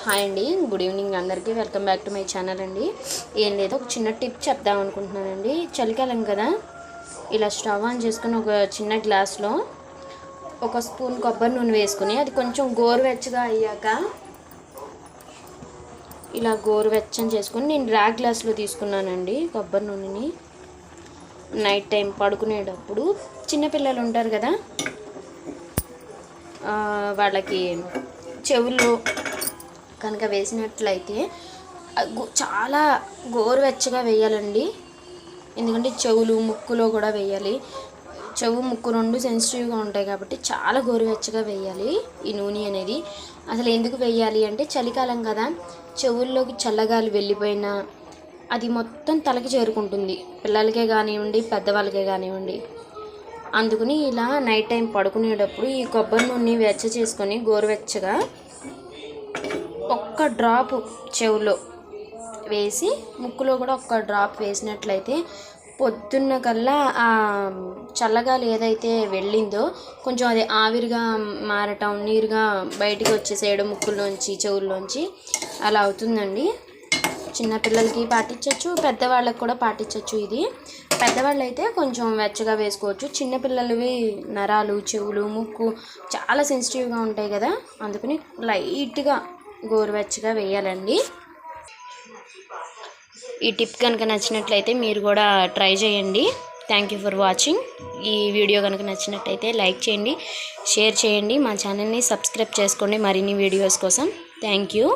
Hi అండి, good evening అందరికీ. Welcome back to my channel అండి. ఏం లేదు, ఒక చిన్న టిప్ చెప్దాం అనుకుంటున్నానండి. చలికాలం కదా, ఇలా స్టవ్ ఆన్ చేసుకుని ఒక చిన్న గ్లాస్లో ఒక స్పూన్ కొబ్బరి నూనె వేసుకుని అది కొంచెం గోరువెచ్చగా అయ్యాక ఇలా గోరువెచ్చని చేసుకొని నేను ర్యాక్ గ్లాస్లో తీసుకున్నానండి కొబ్బరి నూనెని. నైట్ టైం పడుకునేటప్పుడు చిన్నపిల్లలు ఉంటారు కదా, వాళ్ళకి చెవుల్లో కనుక వేసినట్లయితే చాలా గోరువెచ్చగా వేయాలండి. ఎందుకంటే చెవులు ముక్కులో కూడా వేయాలి. చెవు ముక్కు రెండు సెన్సిటివ్గా ఉంటాయి కాబట్టి చాలా గోరువెచ్చగా వేయాలి ఈ నూనె అనేది. అసలు ఎందుకు వేయాలి అంటే, చలికాలం కదా, చెవుల్లోకి చల్లగాలి వెళ్ళిపోయినా అది మొత్తం తలకి చేరుకుంటుంది, పిల్లలకే కానివ్వండి పెద్దవాళ్ళకే కానివ్వండి. అందుకని ఇలా నైట్ టైం పడుకునేటప్పుడు ఈ కొబ్బరి నూనె వెచ్చ చేసుకొని గోరువెచ్చగా ఒక్క డ్రాప్ చెవులో వేసి ముక్కులో కూడా ఒక్క డ్రాప్ వేసినట్లయితే పొద్దున్న కల్లా ఆ చల్లగాలి ఏదైతే వెళ్ళిందో కొంచెం అది ఆవిరిగా మారటం, నీరుగా బయటికి వచ్చేసేయడం ముక్కుల్లోంచి చెవుల్లోంచి అలా అవుతుందండి. చిన్నపిల్లలకి పాటించవచ్చు, పెద్దవాళ్ళకి కూడా పాటించవచ్చు. ఇది పెద్దవాళ్ళు అయితే కొంచెం వెచ్చగా వేసుకోవచ్చు. చిన్నపిల్లలవి నరాలు, చెవులు, ముక్కు చాలా సెన్సిటివ్గా ఉంటాయి కదా, అందుకని లైట్గా గోరువెచ్చగా వేయాలండి. ఈ టిప్ కనుక నచ్చినట్లయితే మీరు కూడా ట్రై చేయండి. Thank you for watching. ఈ వీడియో కనుక నచ్చినట్లయితే లైక్ చేయండి, షేర్ చేయండి, మా ఛానల్ని సబ్స్క్రైబ్ చేసుకోండి మరిన్ని వీడియోస్ కోసం. Thank you.